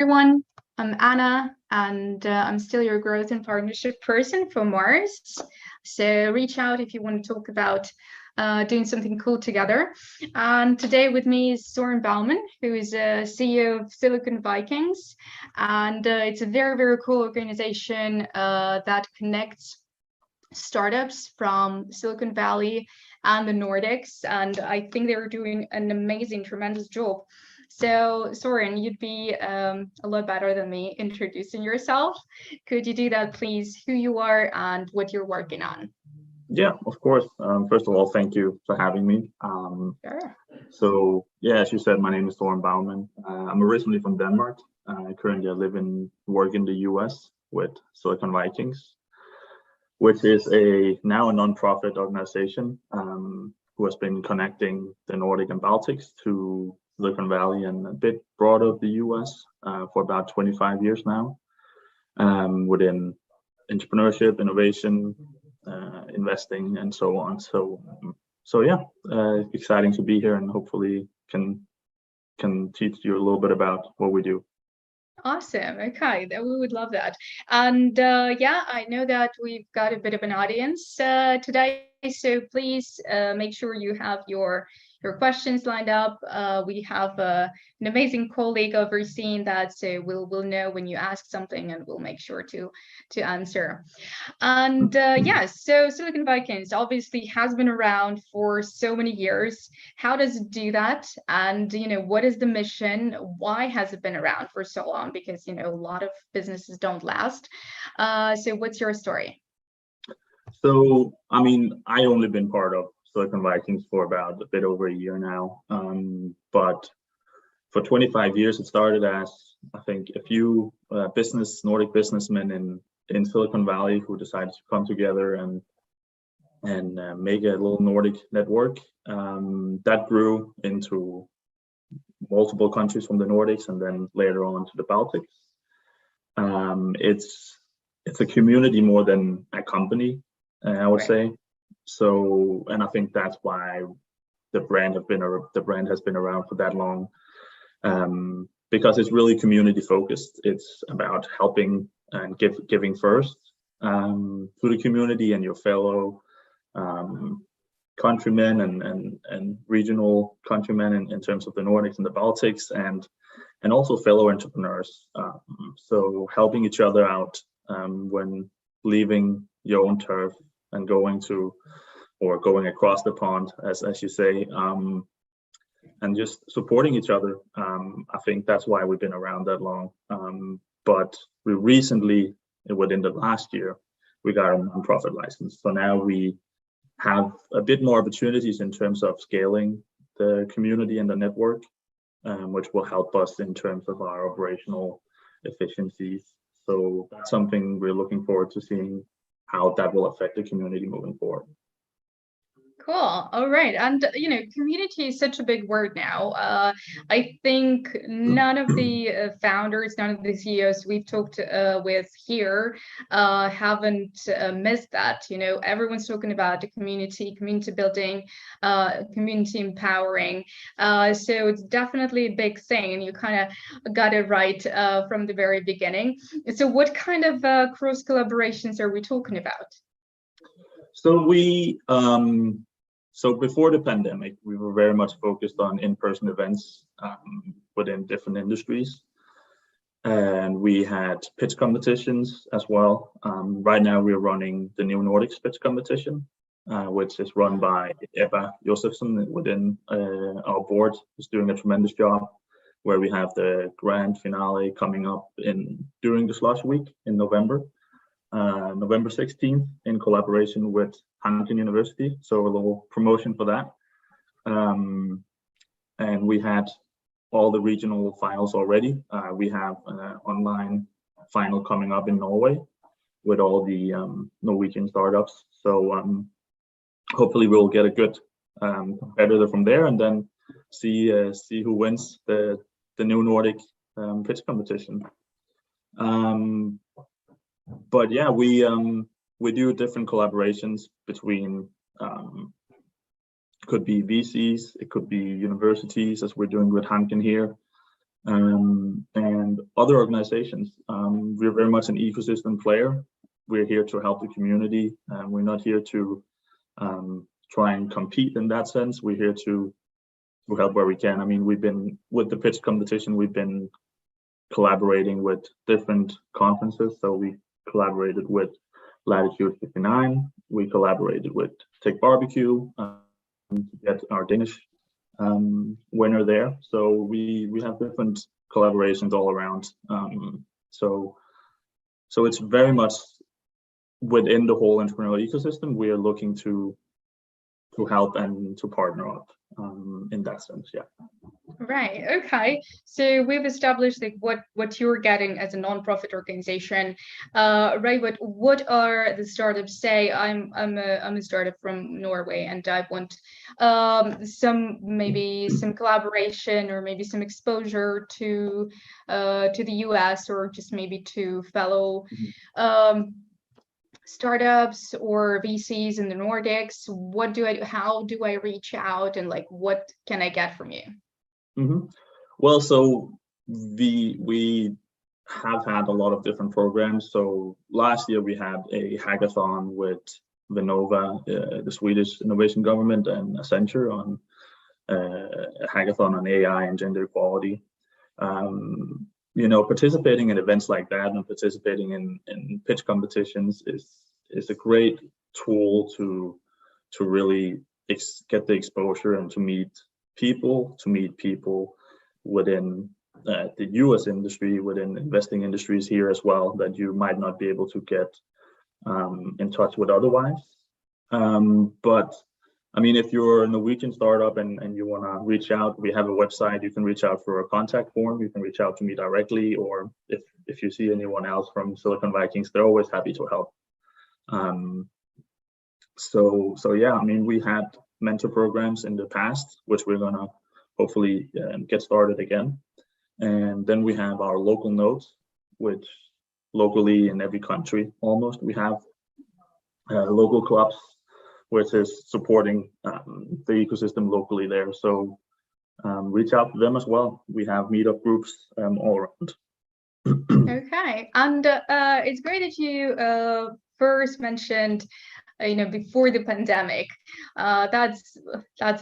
everyone. I'm Anna, and I'm still your growth and partnership person for Mars. So reach out if you want to talk about doing something cool together. And today with me is Søren Baumann, who is CEO of Silicon Vikings. And it's a very, very cool organization that connects startups from Silicon Valley and the Nordics. And I think they're doing an amazing, tremendous job. So Søren, you'd be a lot better than me introducing yourself. Could you do that, please? Who you are and what you're working on? Yeah, of course. First of all, thank you for having me. Sure. So yeah, as you said, my name is Søren Baumann. I'm originally from Denmark. I currently live and work in the US with Silicon Vikings, which is now a non-profit organization who has been connecting the Nordic and Baltics to Silicon Valley and a bit broader the US for about 25 years now, within entrepreneurship, innovation, investing, and so on. So yeah, exciting to be here, and hopefully can teach you a little bit about what we do. Awesome. Okay, we would love that. And yeah, I know that we've got a bit of an audience today, so please make sure you have your questions lined up. We have an amazing colleague overseeing that, so we'll know when you ask something, and we'll make sure to answer. And yeah, so Silicon Vikings obviously has been around for so many years. How does it do that? And what is the mission? Why has it been around for so long? Because a lot of businesses don't last. So what's your story? So I mean, I only been part of Silicon Vikings for about a bit over a year now, but for 25 years it started as, I think, a few Nordic businessmen in Silicon Valley who decided to come together and make a little Nordic network that grew into multiple countries from the Nordics and then later on to the Baltics. It's a community more than a company, I would say. So, and I think that's why the brand has been around for that long, because it's really community focused. It's about helping and giving first to the community and your fellow countrymen and regional countrymen in terms of the Nordics and the Baltics, and also fellow entrepreneurs. So helping each other out when leaving your own turf and going across the pond, as you say, and just supporting each other. I think that's why we've been around that long. But we recently, within the last year, we got a nonprofit license. So now we have a bit more opportunities in terms of scaling the community and the network, which will help us in terms of our operational efficiencies. So that's something we're looking forward to seeing how that will affect the community moving forward. Cool. All right. And, community is such a big word now. I think none of the founders, none of the CEOs we've talked with here haven't missed that. Everyone's talking about the community building, community empowering. So it's definitely a big thing, and you kind of got it right from the very beginning. So what kind of cross collaborations are we talking about? So before the pandemic, we were very much focused on in-person events within different industries. And we had pitch competitions as well. Right now we're running the new Nordics pitch competition, which is run by Ebba Josefsson within our board, who's doing a tremendous job, where we have the grand finale coming up during the Slush Week in November 16th, in collaboration with Untapped University. So a little promotion for that. And we had all the regional finals already. We have an online final coming up in Norway with all the Norwegian startups. So hopefully we'll get a good competitor from there, and then see who wins the new Nordic pitch competition. But yeah, we do different collaborations between could be VCs, it could be universities, as we're doing with Hanken here, and other organizations. We're very much an ecosystem player. We're here to help the community. We're not here to try and compete in that sense. We're here to help where we can. I mean, we've been with the pitch competition, we've been collaborating with different conferences. So we collaborated with Latitude 59. We collaborated with Tech Barbecue to get our Danish winner there. So we have different collaborations all around. So it's very much within the whole entrepreneurial ecosystem. We are looking to help and to partner up in that sense. Yeah. Right. Okay. So we've established like what you're getting as a nonprofit organization, right? But what are the startups say? I'm a startup from Norway, and I want maybe some collaboration or maybe some exposure to the US, or just maybe to fellow startups or VCs in the Nordics. What do I do? How do I reach out, and like what can I get from you? Well, so we have had a lot of different programs. So last year we had a hackathon with Vinnova, the Swedish innovation government, and Accenture on a hackathon on AI and gender equality. You know, participating in events like that and participating in pitch competitions is a great tool to really get the exposure and to meet people within the US industry, within investing industries here as well, that you might not be able to get in touch with otherwise. But I mean, if you're a Norwegian startup and you want to reach out, we have a website. You can reach out for a contact form. You can reach out to me directly, or if you see anyone else from Silicon Vikings, they're always happy to help. So yeah, I mean, we had mentor programs in the past, which we're gonna hopefully get started again. And then we have our local nodes, which locally in every country almost we have local clubs, which is supporting the ecosystem locally there. So reach out to them as well. We have meetup groups all around. Okay, and it's great that you first mentioned, you know, before the pandemic. That's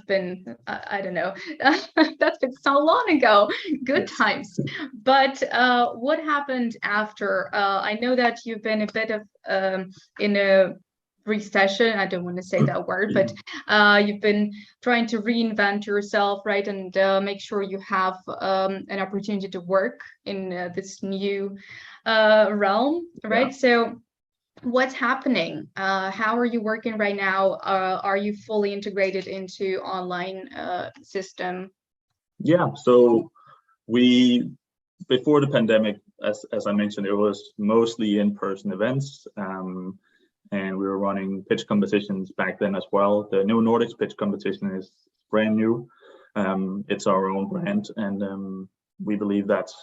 been I don't know, that's been so long ago. Good times. But what happened after? I know that you've been a bit of in a recession. I don't want to say that word, but you've been trying to reinvent yourself, right, and make sure you have an opportunity to work in this new realm, right? Yeah. So what's happening? How are you working right now? Are you fully integrated into online system? Yeah, so before the pandemic, as I mentioned, it was mostly in-person events. And we were running pitch competitions back then as well. The new Nordics pitch competition is brand new. It's our own brand, and we believe that's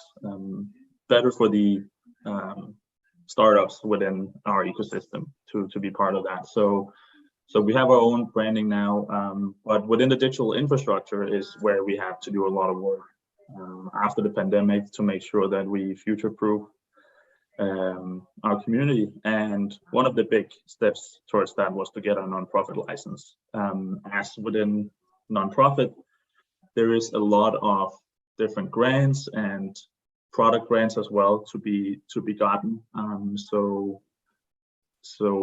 better for the startups within our ecosystem to be part of that. So we have our own branding now, but within the digital infrastructure is where we have to do a lot of work after the pandemic to make sure that we future-proof our community. And one of the big steps towards that was to get a nonprofit license. As within nonprofit, there is a lot of different grants and product grants as well to be gotten. So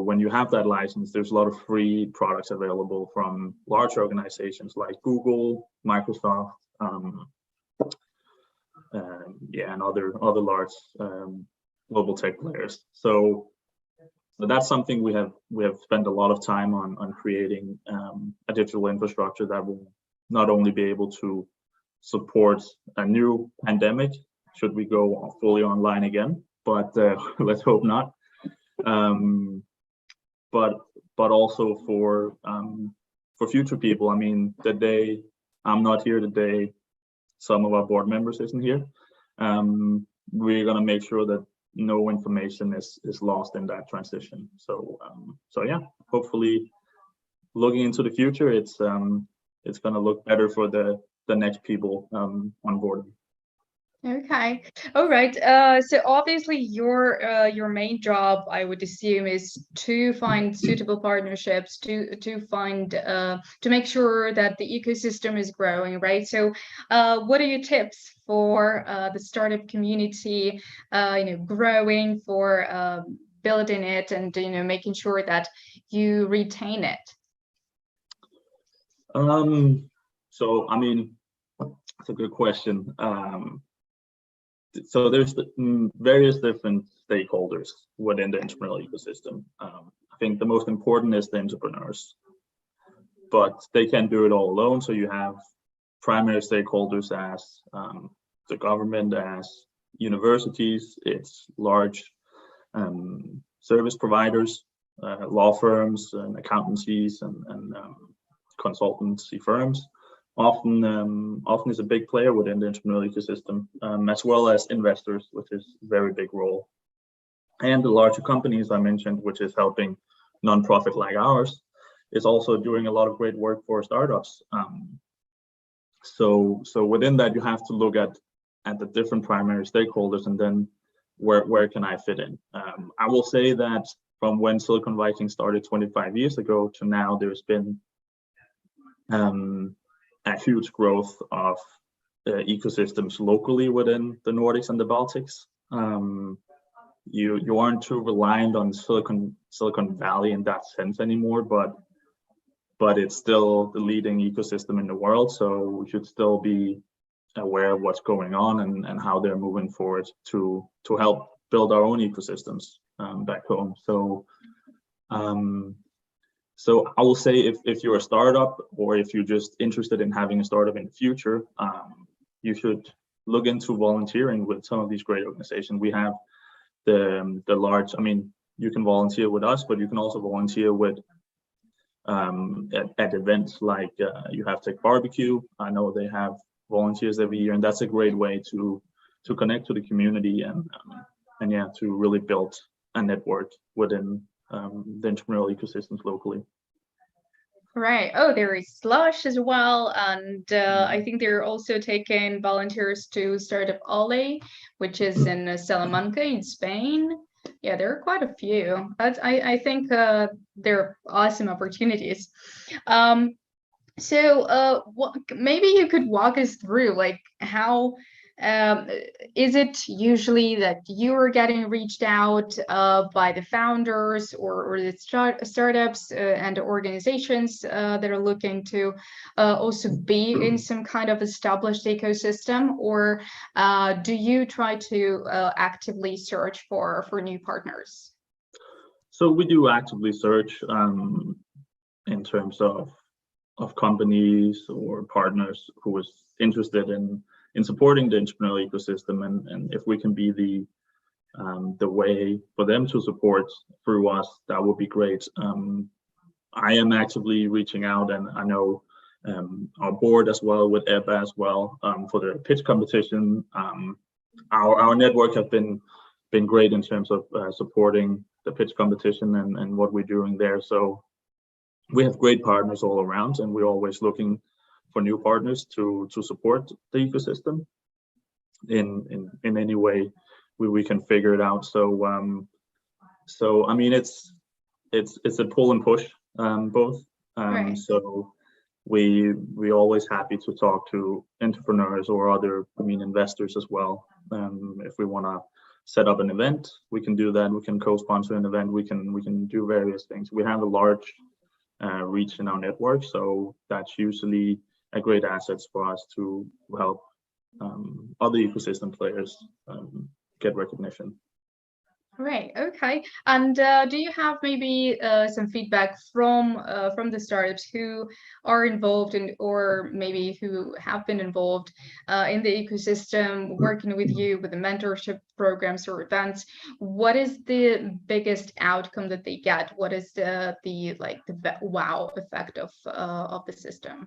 when you have that license, there's a lot of free products available from large organizations like Google, Microsoft, and other large global tech players. So that's something we have spent a lot of time on creating a digital infrastructure that will not only be able to support a new pandemic, should we go fully online again, but let's hope not. But also for future people. I mean, the day I'm not here, the day some of our board members isn't here, we're gonna make sure that no information is lost in that transition. So yeah, hopefully looking into the future, it's gonna look better for the next people on board. Okay. All right. So obviously your main job, I would assume, is to find suitable partnerships, to find to make sure that the ecosystem is growing, right? So what are your tips for the startup community, growing, for building it, and making sure that you retain it? So I mean, that's a good question. So there's various different stakeholders within the entrepreneurial ecosystem. I think the most important is the entrepreneurs, but they can't do it all alone. So you have primary stakeholders as the government, as universities, it's large service providers, law firms and accountancies and consultancy firms. Often is a big player within the entrepreneurial ecosystem, as well as investors, which is a very big role. And the larger companies I mentioned, which is helping nonprofit like ours, is also doing a lot of great work for startups. So within that, you have to look at the different primary stakeholders, and then where can I fit in? I will say that from when Silicon Vikings started 25 years ago to now, there's been a huge growth of ecosystems locally within the Nordics and the Baltics. You aren't too reliant on Silicon Valley in that sense anymore, but it's still the leading ecosystem in the world. So we should still be aware of what's going on and how they're moving forward to help build our own ecosystems back home. So I will say if you're a startup, or if you're just interested in having a startup in the future, you should look into volunteering with some of these great organizations. We have the large, I mean, you can volunteer with us, but you can also volunteer with at events like You Have Tech Barbecue. I know they have volunteers every year, and that's a great way to connect to the community and yeah, to really build a network within the entrepreneurial ecosystems locally. Right. Oh, there is Slush as well, and I think they're also taking volunteers to Startup Ole, which is in Salamanca in Spain. Yeah, there are quite a few. I think they're awesome opportunities. So maybe you could walk us through, like, how is it usually that you are getting reached out by the founders or the startups and organizations that are looking to also be in some kind of established ecosystem, or do you try to actively search for new partners? So we do actively search in terms of companies or partners who is interested in supporting the entrepreneurial ecosystem, and if we can be the way for them to support through us, that would be great. I am actively reaching out, and I know our board as well, with EBA as well, for the pitch competition. Our network has been great in terms of supporting the pitch competition and what we're doing there. So we have great partners all around, and we're always looking for new partners to support the ecosystem in any way we can figure it out. So I mean, it's a pull and push, both. Right. So we always happy to talk to entrepreneurs or other, I mean, investors as well. If we want to set up an event, we can do that. We can co-sponsor an event. We can do various things. We have a large reach in our network, so that's usually a great asset for us to help other ecosystem players get recognition. Right. Okay. And do you have maybe some feedback from the startups who are involved in, or maybe who have been involved in the ecosystem, working with you with the mentorship programs or events? What is the biggest outcome that they get? What is the wow effect of the system?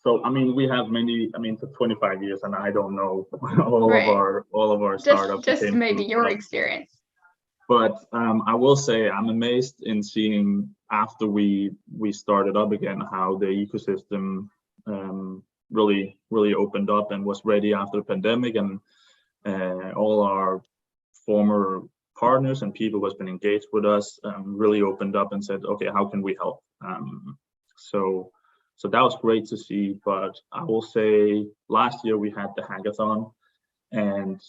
So I mean, we have many. I mean, for 25 years, and I don't know all Right. of our startups. Just maybe your experience. But I will say I'm amazed in seeing, after we started up again, how the ecosystem really opened up and was ready after the pandemic, and all our former partners and people who has been engaged with us really opened up and said, okay, how can we help? So that was great to see. But I will say last year we had the hackathon, and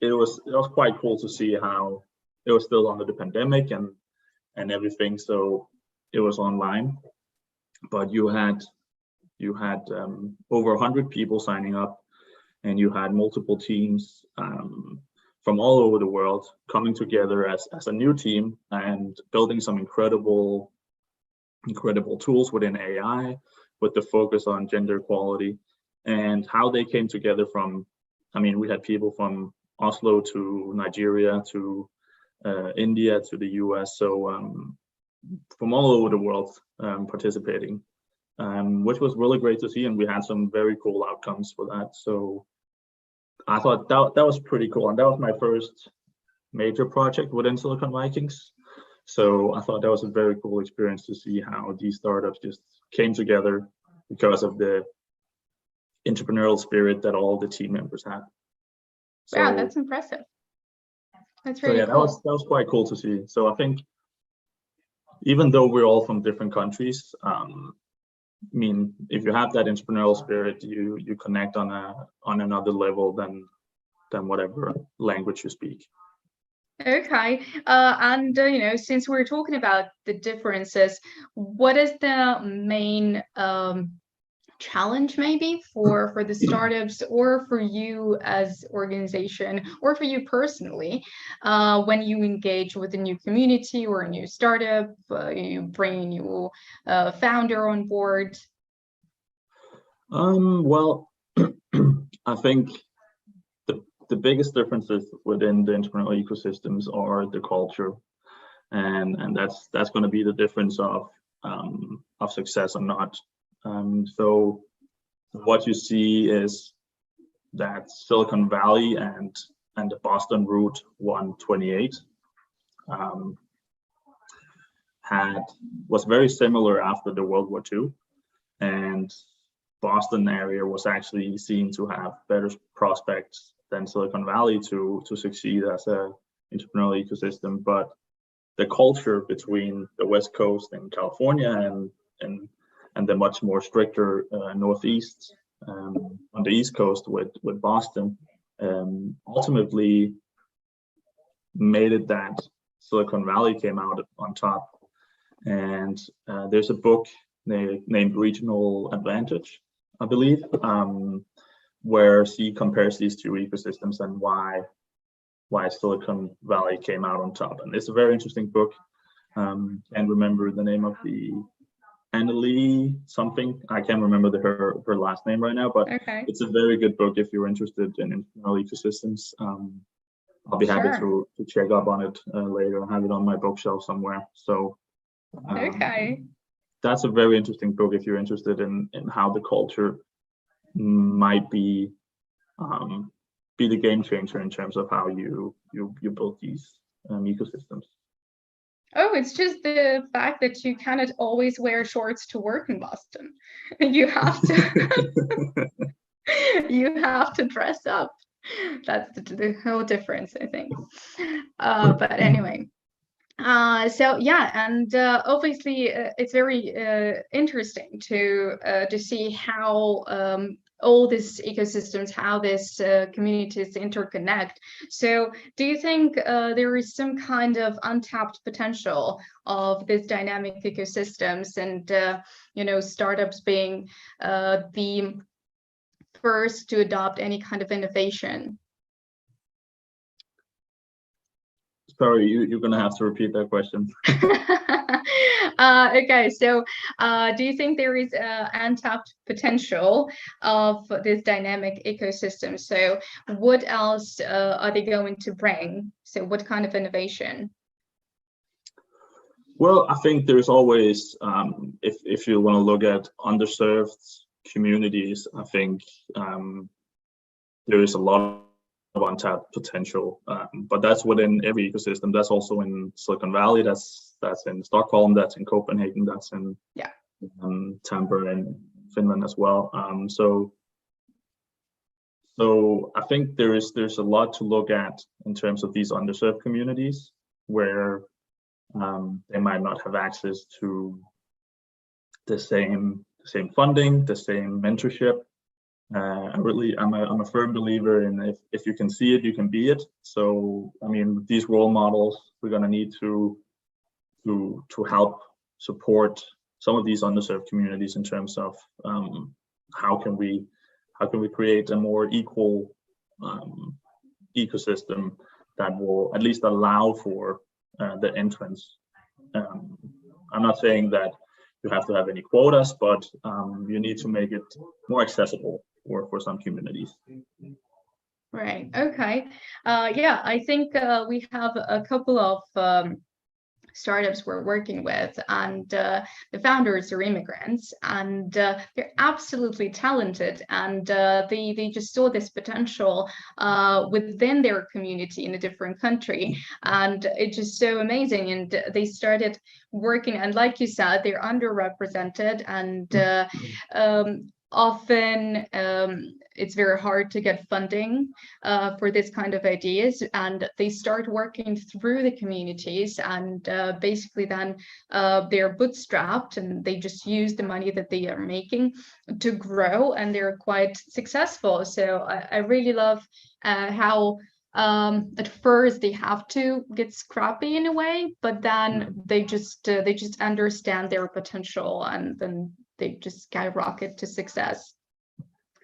it was quite cool to see how it was still under the pandemic and everything. So it was online, but you had over 100 people signing up, and you had multiple teams from all over the world coming together as a new team and building some incredible tools within AI with the focus on gender equality, and how they came together from, I mean, we had people from Oslo to Nigeria to India to the US, so from all over the world participating, which was really great to see, and we had some very cool outcomes for that. So I thought that was pretty cool, and that was my first major project within Silicon Vikings. So I thought that was a very cool experience to see how these startups just came together because of the entrepreneurial spirit that all the team members had. So, yeah, that's impressive. That's really cool. That was quite cool to see. So I think even though we're all from different countries, I mean, if you have that entrepreneurial spirit, you connect on another level than whatever language you speak. Okay, and since we're talking about the differences, what is the main challenge maybe for the startups, or for you as organization, or for you personally, when you engage with a new community or a new startup, you bring a new founder on board? Well, I think the biggest differences within the entrepreneurial ecosystems are the culture, and that's going to be the difference of success or not. So what you see is that Silicon Valley and the Boston Route 128 was very similar after the World War II, and Boston area was actually seen to have better prospects than Silicon Valley to succeed as a entrepreneurial ecosystem. But the culture between the West Coast and California and the much more stricter Northeast on the East Coast with Boston ultimately made it that Silicon Valley came out on top. And there's a book named Regional Advantage, I believe, where she compares these two ecosystems and why Silicon Valley came out on top. And it's a very interesting book. And remember the name of the Annalie something. I can't remember her last name right now, but okay. It's a very good book if you're interested in entrepreneurial ecosystems. I'll be happy to check up on it later. I have it on my bookshelf somewhere. So okay, that's a very interesting book if you're interested in how the culture might be the game changer in terms of how you build these ecosystems. Oh, it's just the fact that you cannot always wear shorts to work in Boston. You have to you have to dress up. That's the whole difference, I think. But anyway, so yeah, and obviously it's very interesting to see how all these ecosystems, how these communities interconnect. So do you think there is some kind of untapped potential of these dynamic ecosystems, and startups being the first to adopt any kind of innovation? Sorry, you're going to have to repeat that question. Okay, so do you think there is untapped potential of this dynamic ecosystem? So what else are they going to bring? So what kind of innovation? Well, I think there's always, if you want to look at underserved communities, I think there is a lot of untapped potential, but that's within every ecosystem. That's also in Silicon Valley, that's in Stockholm, that's in Copenhagen, that's in Tampere and Finland as well. So I think there's a lot to look at in terms of these underserved communities where they might not have access to the same funding, the same mentorship. I'm a firm believer in if you can see it, you can be it. So I mean, these role models, we're going to need to help support some of these underserved communities in terms of how can we create a more equal ecosystem that will at least allow for the entrance. I'm not saying that you have to have any quotas, but you need to make it more accessible for some communities. Right. Okay. Yeah, I think we have a couple of startups we're working with, and the founders are immigrants, and they're absolutely talented, and they just saw this potential within their community in a different country, and it's just so amazing. And they started working, and like you said, they're underrepresented, and often it's very hard to get funding for this kind of ideas, and they start working through the communities, and basically then they're bootstrapped, and they just use the money that they are making to grow, and they're quite successful. So I really love how at first they have to get scrappy in a way, but then they just understand their potential, and then they just skyrocket to success,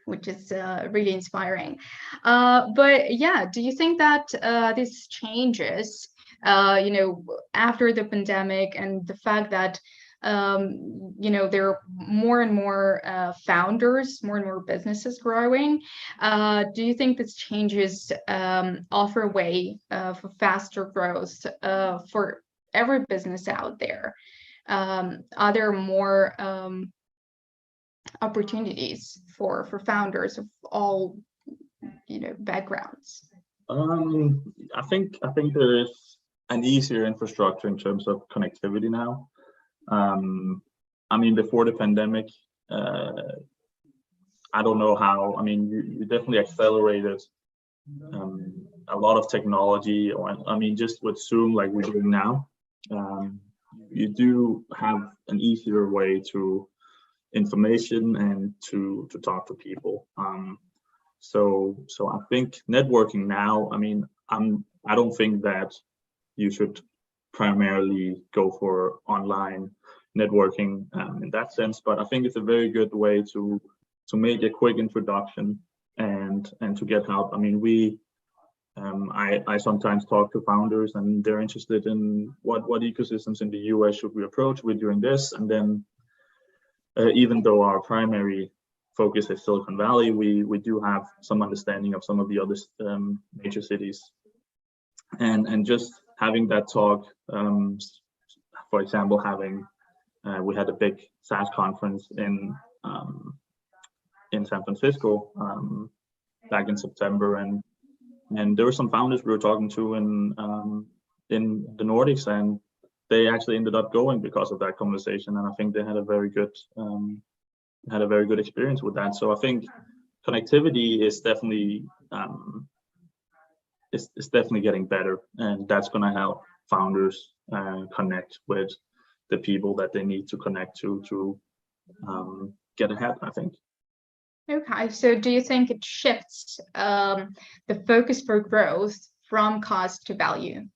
which is really inspiring. But yeah, do you think that this changes, after the pandemic, and the fact that there are more and more founders, more and more businesses growing? Do you think this changes offer a way for faster growth for every business out there? Are there more opportunities for founders of all backgrounds? I think there is an easier infrastructure in terms of connectivity now. I mean, before the pandemic, I don't know how. I mean, you definitely accelerated a lot of technology. I mean, just with Zoom, like we're doing now, you do have an easier way to information and to talk to people. So I think networking now, I mean, I don't think that you should primarily go for online networking in that sense, but I think it's a very good way to make a quick introduction and to get help. I mean, I sometimes talk to founders, and they're interested in what ecosystems in the US should we approach. We're doing this, and then even though our primary focus is Silicon Valley, we do have some understanding of some of the other major cities, and just having that talk. For example, we had a big SaaS conference in San Francisco back in September, and there were some founders we were talking to in the Nordics, and they actually ended up going because of that conversation, and I think they had a very good experience with that. So I think connectivity is definitely it's definitely getting better, and that's going to help founders connect with the people that they need to connect to get ahead, I think. Okay, so do you think it shifts the focus for growth from cost to value?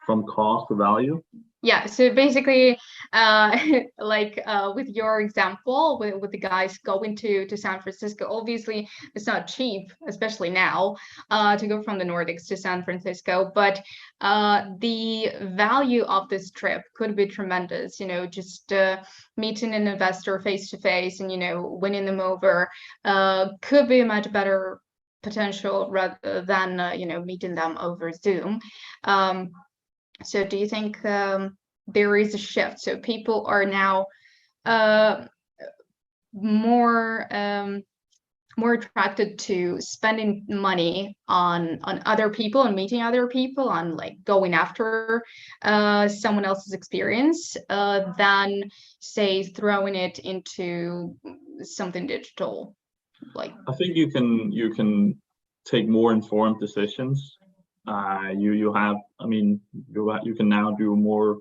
From cost to value? Yeah, so basically, with your example, with the guys going to San Francisco, obviously it's not cheap, especially now, to go from the Nordics to San Francisco, but the value of this trip could be tremendous, just meeting an investor face to face and, winning them over could be a much better potential rather than, meeting them over Zoom. So do you think there is a shift? So people are now more more attracted to spending money on other people and meeting other people, on like going after someone else's experience than say throwing it into something digital. Like, I think you can take more informed decisions. You have, I mean, you can now do more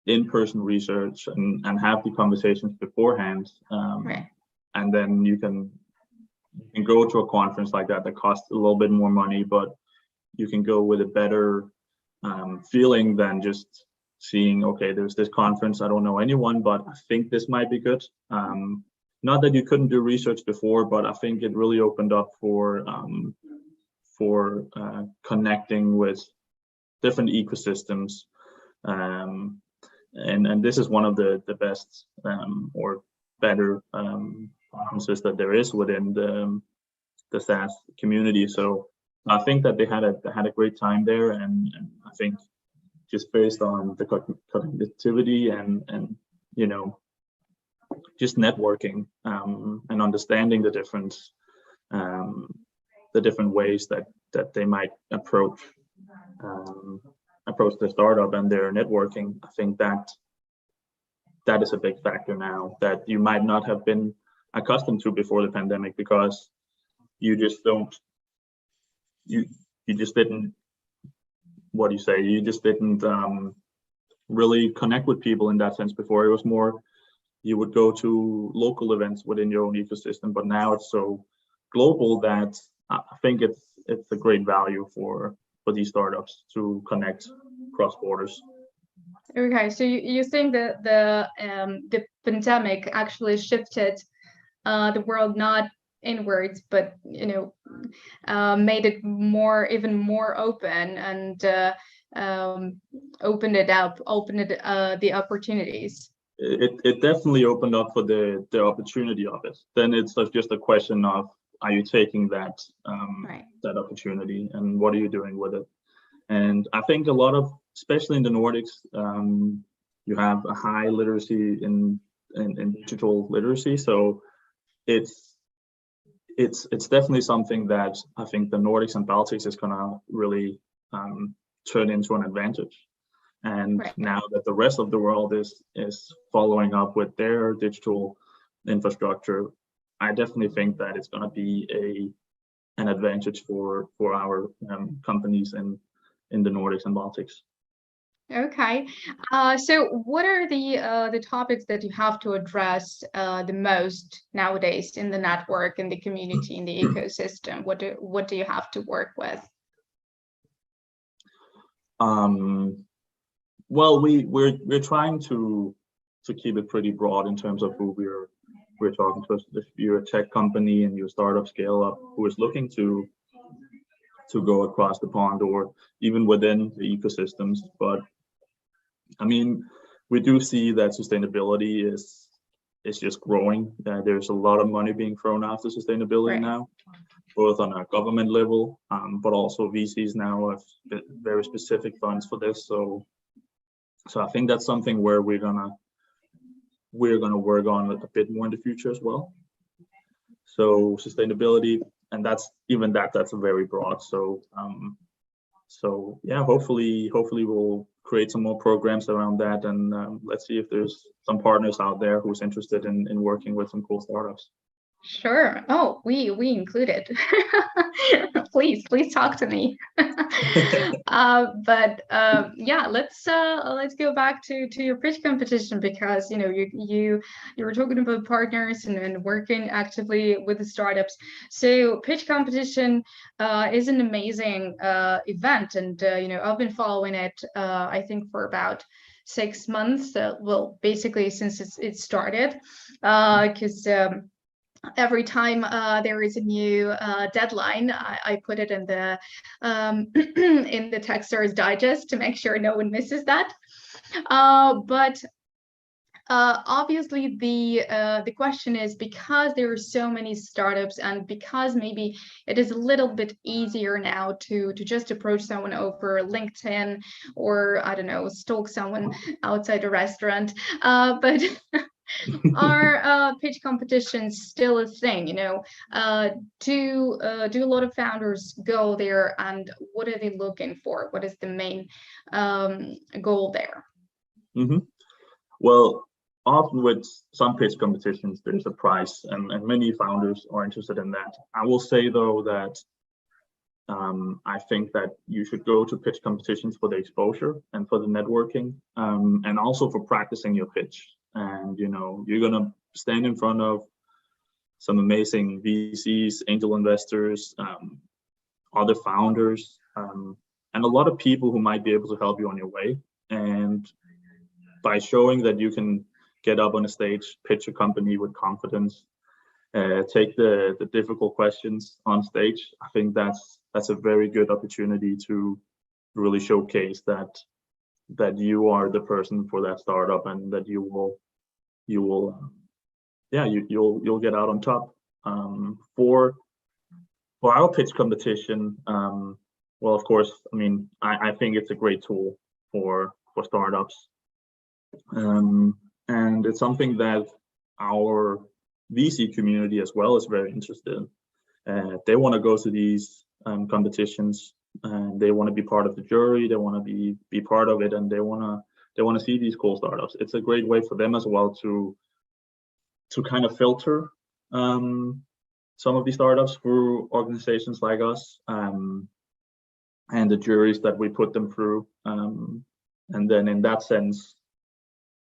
in-person research and have the conversations beforehand. right. And then you can go to a conference like that costs a little bit more money, but you can go with a better feeling than just seeing, okay, there's this conference, I don't know anyone, but I think this might be good. Not that you couldn't do research before, but I think it really opened up for connecting with different ecosystems. And this is one of the best or better conferences that there is within the SaaS community. So I think that they had a great time there, and I think just based on the connectivity and you know, just networking and understanding the different ways that they might approach their startup and their networking. I think that is a big factor now that you might not have been accustomed to before the pandemic, because you just didn't really connect with people in that sense before. It was more, you would go to local events within your own ecosystem, but now it's so global that I think it's a great value for these startups to connect cross borders. Okay, so you think that the pandemic actually shifted the world not inwards, but you know, made it even more open, and opened the opportunities. It definitely opened up for the opportunity of it. Then it's just a question of, are you taking that that opportunity, and what are you doing with it? And I think a lot of, especially in the Nordics, you have a high literacy in digital literacy. So it's definitely something that I think the Nordics and Baltics is gonna really turn into an advantage. And now that the rest of the world is following up with their digital infrastructure, I definitely think that it's gonna be an advantage for our companies in the Nordics and Baltics. Okay, so what are the topics that you have to address the most nowadays in the network, in the community, in the ecosystem? What do you have to work with? Well, we're trying to keep it pretty broad in terms of who we're talking to. If you're a tech company and you're a startup scale up who is looking to go across the pond or even within the ecosystems. But I mean, we do see that sustainability is just growing. There's a lot of money being thrown after sustainability now, both on a government level, but also VCs now have very specific funds for this. So I think that's something where we're gonna work on a bit more in the future as well. So sustainability, and that's very broad. So yeah, hopefully we'll create some more programs around that, and let's see if there's some partners out there who's interested in working with some cool startups. Sure. Oh, we included. Please talk to me. But yeah, let's go back to your pitch competition, because you know you were talking about partners and working actively with the startups. So pitch competition is an amazing event, and you know, I've been following it I think for about 6 months. Well, basically since it started, because every time there is a new deadline, I put it in the in the Techstars Digest to make sure no one misses that. But obviously the question is, because there are so many startups, and because maybe it is a little bit easier now to just approach someone over LinkedIn, or I don't know, stalk someone outside a restaurant, but Are pitch competitions still a thing? Do a lot of founders go there, and what are they looking for? What is the main goal there? Mm-hmm. Well, often with some pitch competitions, there's a prize, and many founders are interested in that. I will say though that I think that you should go to pitch competitions for the exposure and for the networking, and also for practicing your pitch. And you're gonna stand in front of some amazing VCs, angel investors, other founders, and a lot of people who might be able to help you on your way. And by showing that you can get up on a stage, pitch a company with confidence, take the difficult questions on stage, I think that's a very good opportunity to really showcase that you are the person for that startup, and that you'll get out on top. For our pitch competition, well, of course, I think it's a great tool for startups, and it's something that our VC community as well is very interested in. They want to go to these competitions, and they want to be part of the jury. They want to be part of it, and they want to see these cool startups. It's a great way for them as well to kind of filter some of these startups through organizations like us, and the juries that we put them through. And then in that sense,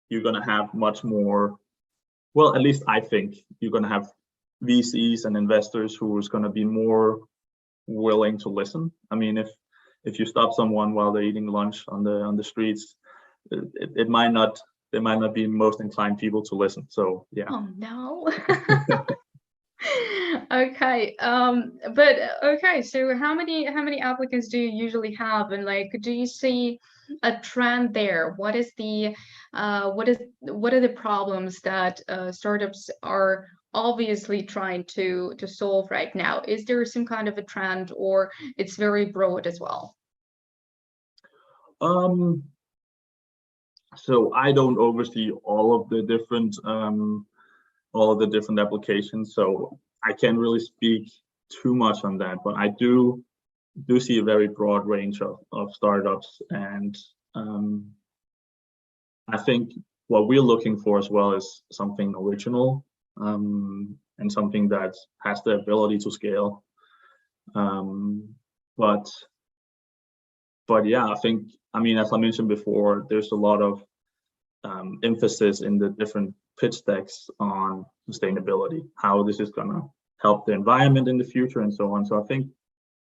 you're going to have much more, well, at least I think you're going to have VCs and investors who is going to be more willing to listen. If you stop someone while they're eating lunch on the streets, they might not be most inclined people to listen. So yeah. Oh no. Okay. But okay, so how many applicants do you usually have, and do you see a trend there? What are the problems that startups are obviously trying to solve right now? Is there some kind of a trend, or it's very broad as well? So I don't oversee all of the different applications, so I can't really speak too much on that, but I do see a very broad range of startups, and I think what we're looking for as well is something original, and something that has the ability to scale. But yeah, I think, as I mentioned before, there's a lot of emphasis in the different pitch decks on sustainability, how this is going to help the environment in the future, and so on. So I think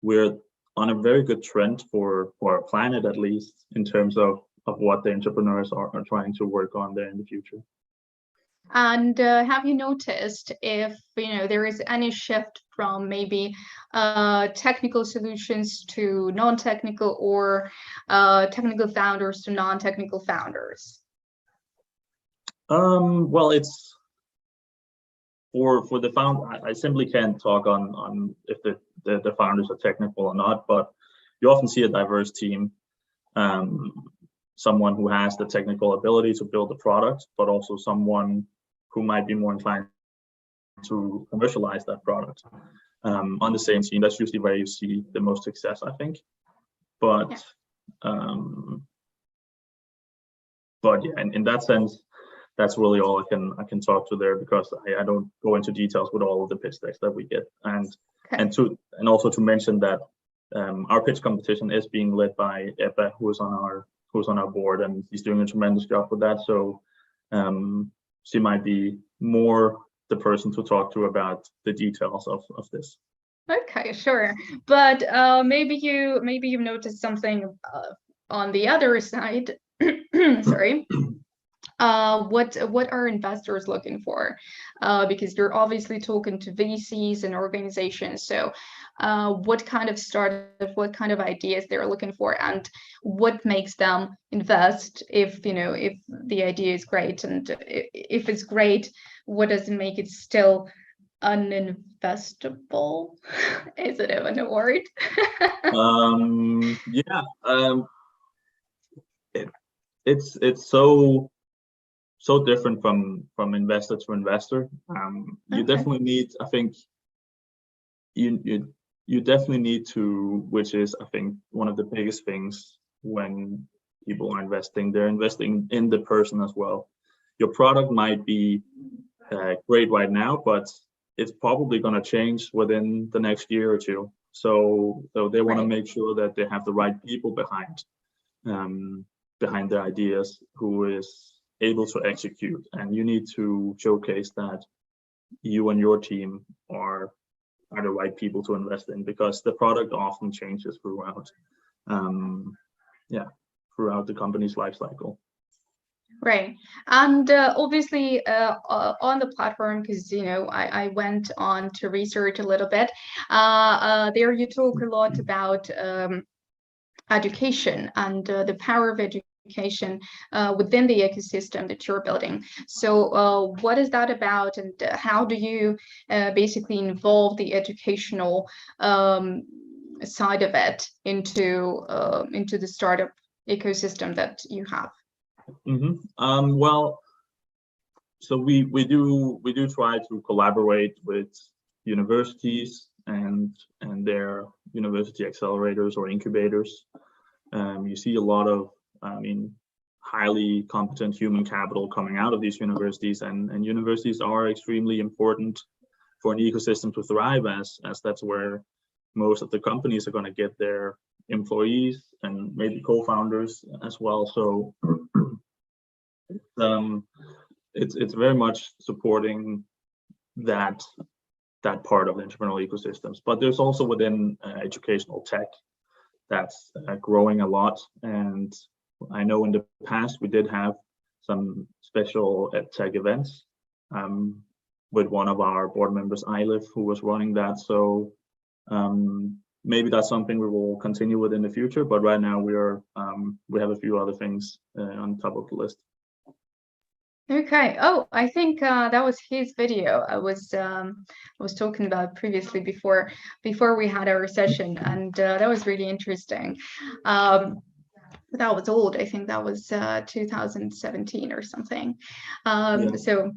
we're on a very good trend for our planet, at least in terms of what the entrepreneurs are trying to work on there in the future. And have you noticed if there is any shift from maybe technical solutions to non-technical, or technical founders to non-technical founders? Well, it's for the founder. I simply can't talk on if the founders are technical or not, but you often see a diverse team. Someone who has the technical ability to build the product, but also someone who might be more inclined to commercialize that product on the same team. That's usually where you see the most success, I think. But yeah, in that sense, that's really all I can talk to there, because I don't go into details with all of the pitch decks that we get. And also to mention that our pitch competition is being led by Ebba, who's on our board, and he's doing a tremendous job with that. So she might be more the person to talk to about the details of this. Okay, sure. But maybe you've noticed something on the other side. Sorry. What are investors looking for? Because you're obviously talking to VCs and organizations. So what kind of startup, what kind of ideas they're looking for, and what makes them invest if the idea is great, and if it's great, what does it make it still uninvestable? Is it even a word? It's so so different from investor to investor. You definitely need, I think, you definitely need to, which is I think one of the biggest things when people are investing, they're investing in the person as well. Your product might be great right now, but it's probably going to change within the next year or two. So they want to make sure that they have the right people behind their ideas, who is able to execute. And you need to showcase that you and your team are the right people to invest in, because the product often changes throughout throughout the company's life cycle. Right. And obviously on the platform, because, you know, I went on to research a little bit, there you talk a lot about education and the power of education within the ecosystem that you're building. So what is that about, and how do you basically involve the educational side of it into the startup ecosystem that you have? Well, so we do try to collaborate with universities and their university accelerators or incubators. You see a lot of, highly competent human capital coming out of these universities, and universities are extremely important for an ecosystem to thrive, as that's where most of the companies are going to get their employees and maybe co-founders as well. So it's very much supporting that part of the entrepreneurial ecosystems. But there's also within educational tech that's growing a lot. And I know in the past we did have some special tech events with one of our board members, Eilif, who was running that. So maybe that's something we will continue with in the future. But right now we have a few other things on top of the list. Okay. Oh, I think that was his video. I was talking about previously before we had our session, and that was really interesting. That was old. I think that was 2017 or something. So,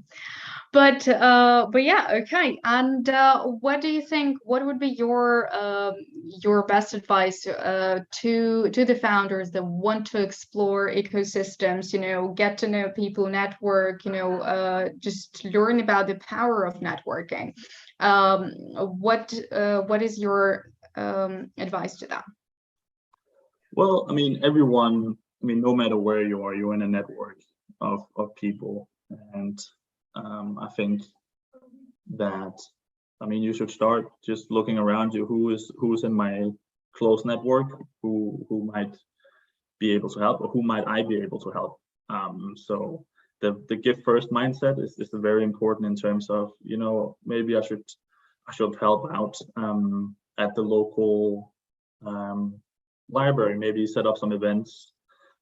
but yeah, okay. And what do you think? What would be your best advice to the founders that want to explore ecosystems? You know, get to know people, network. You know, just learn about the power of networking. What is your advice to them? Well, everyone, no matter where you are, you're in a network of people. And I think that, you should start just looking around you, who's in my close network, who might be able to help, or who might I be able to help. So the give first mindset is very important in terms of, maybe I should help out at the local library, maybe set up some events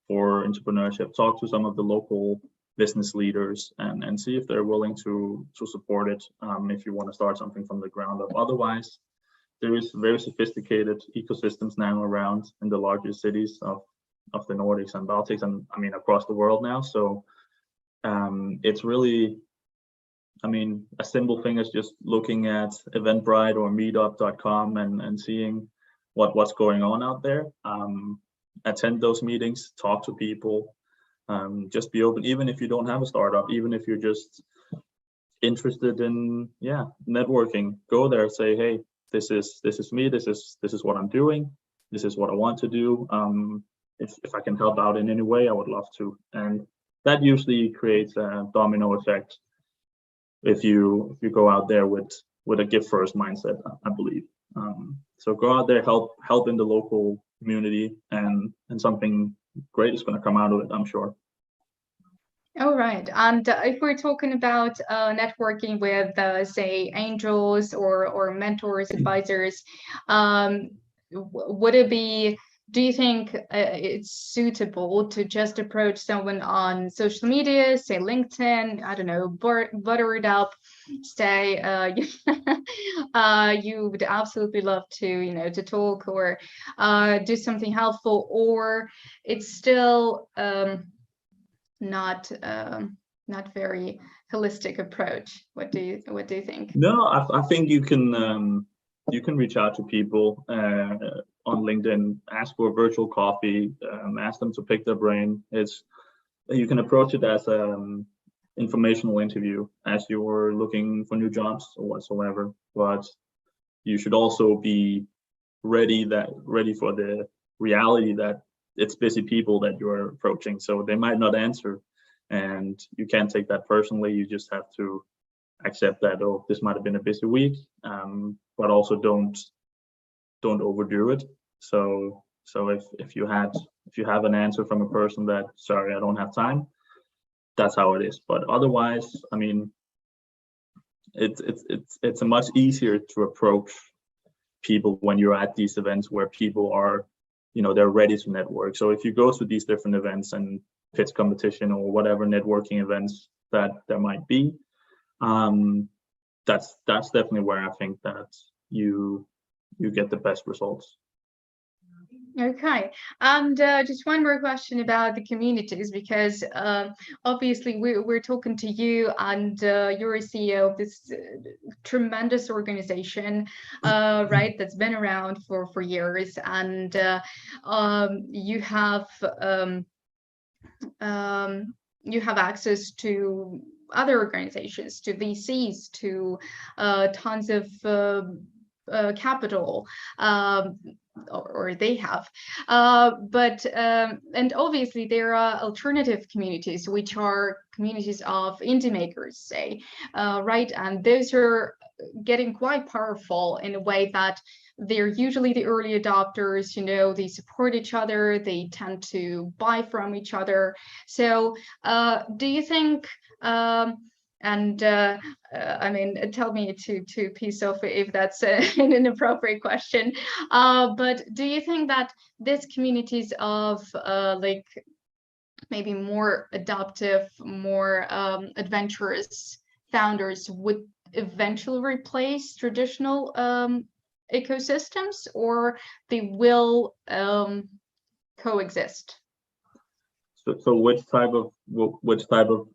for entrepreneurship, talk to some of the local business leaders and see if they're willing to support it if you want to start something from the ground up. Otherwise, there is very sophisticated ecosystems now around in the largest cities of the Nordics and Baltics, and across the world now. So it's really, a simple thing is just looking at Eventbrite or meetup.com and seeing what's going on out there. Attend those meetings, talk to people, just be open, even if you don't have a startup, even if you're just interested in networking. Go there, say, hey, this is me, this is what I'm doing, this is what I want to do. If I can help out in any way, I would love to. And that usually creates a domino effect if you go out there with a give first mindset, I believe. So go out there, help in the local community, and something great is going to come out of it, I'm sure. All right. And if we're talking about networking with, say, angels or mentors, advisors, would it be, do you think it's suitable to just approach someone on social media, say LinkedIn, I don't know, butter it up, say you would absolutely love to, to talk or do something helpful, or it's still not not very holistic approach. What do you think? No, I think you can reach out to people on LinkedIn, ask for a virtual coffee, ask them to pick their brain. You can approach it as an informational interview as you're looking for new jobs or whatsoever, but you should also be ready for the reality that it's busy people that you're approaching, so they might not answer, and you can't take that personally. You just have to accept that, oh, this might have been a busy week, but also don't overdo it. So if you have an answer from a person that, sorry, I don't have time, that's how it is. But otherwise, I mean, it's a much easier to approach people when you're at these events where people are, they're ready to network. So if you go to these different events and pitch competition or whatever networking events that there might be, that's definitely where I think that you get the best results. Okay, and just one more question about the communities, because obviously we're talking to you, and you're a CEO of this tremendous organization, right? That's been around for years, and you have access to other organizations, to VCs, to tons of capital. Or they have, and obviously there are alternative communities, which are communities of indie makers, say, right? And those are getting quite powerful in a way that they're usually the early adopters. They support each other, they tend to buy from each other. So do you think, I mean, tell me to piece off if that's an inappropriate question, but do you think that these communities of like maybe more adaptive, more adventurous founders would eventually replace traditional ecosystems, or they will coexist? So which type of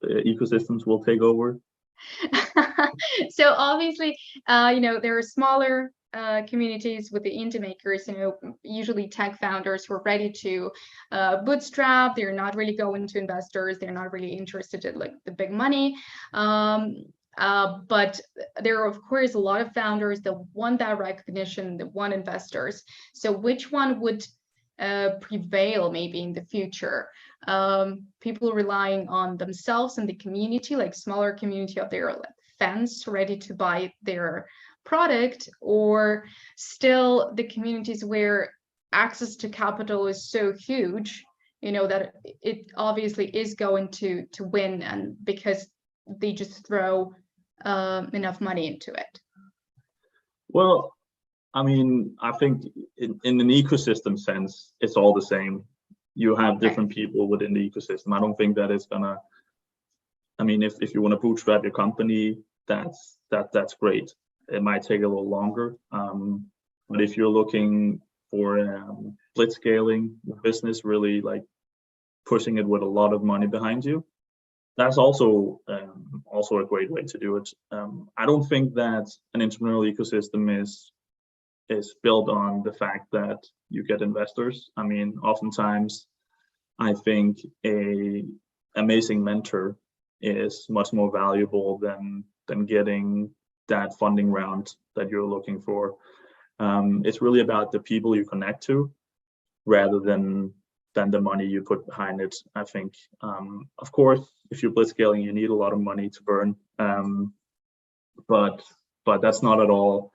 ecosystems will take over? So obviously, there are smaller communities with the indie makers, usually tech founders who are ready to bootstrap. They're not really going to investors. They're not really interested in like the big money. But there are, of course, a lot of founders that want that recognition, that want investors. So which one would prevail maybe in the future? People relying on themselves and the community, like smaller community of their fans ready to buy their product, or still the communities where access to capital is so huge, that it obviously is going to win, and because they just throw enough money into it? Well, I mean, I think in an ecosystem sense, it's all the same. You have different people within the ecosystem. I don't think that it's gonna, I mean, if you want to bootstrap your company, that's great. It might take a little longer. But if you're looking for blitz scaling business, really like pushing it with a lot of money behind you, that's also a great way to do it. I don't think that an entrepreneurial ecosystem is built on the fact that you get investors. I mean, oftentimes I think a amazing mentor is much more valuable than getting that funding round that you're looking for. It's really about the people you connect to rather than the money you put behind it, I think. Of course, if you're blitzscaling, you need a lot of money to burn, but that's not at all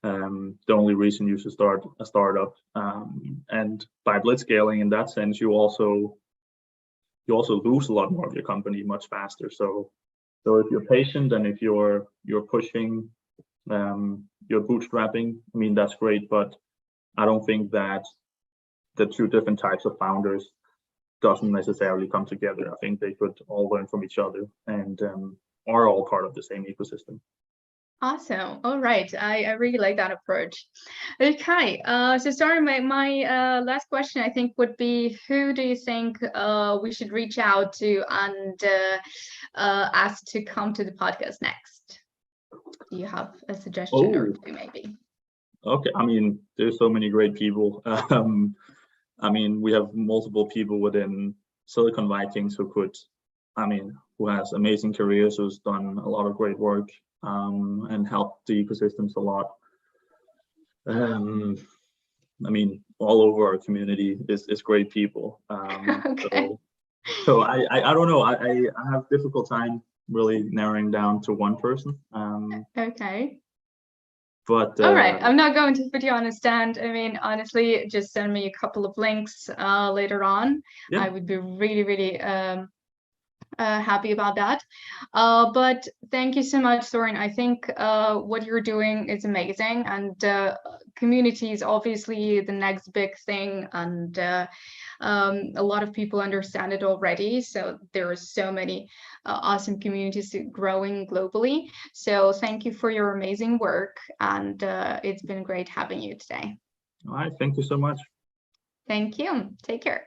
the only reason you should start a startup. And by blitzscaling, in that sense, you also lose a lot more of your company much faster. So if you're patient and if you're pushing, you're bootstrapping, I mean, that's great, but I don't think that the two different types of founders doesn't necessarily come together. I think they could all learn from each other and are all part of the same ecosystem. Awesome. All right. I really like that approach. Okay. So Søren, my last question I think would be, who do you think we should reach out to and ask to come to the podcast next? Do you have a suggestion or two maybe? Okay. I mean, there's so many great people. I mean, we have multiple people within Silicon Vikings who has amazing careers, who's done a lot of great work, and helped the ecosystems a lot. I mean, all over our community is great people. Okay. So I don't know. I have difficult time really narrowing down to one person. Okay. But all right, I'm not going to put you on a stand. I mean, honestly, just send me a couple of links later on. Yeah. I would be really, really happy about that. But thank you so much, Søren. I think what you're doing is amazing, and community is obviously the next big thing, and a lot of people understand it already. So there are so many awesome communities growing globally. So thank you for your amazing work, and it's been great having you today. All right, thank you so much. Thank you. Take care.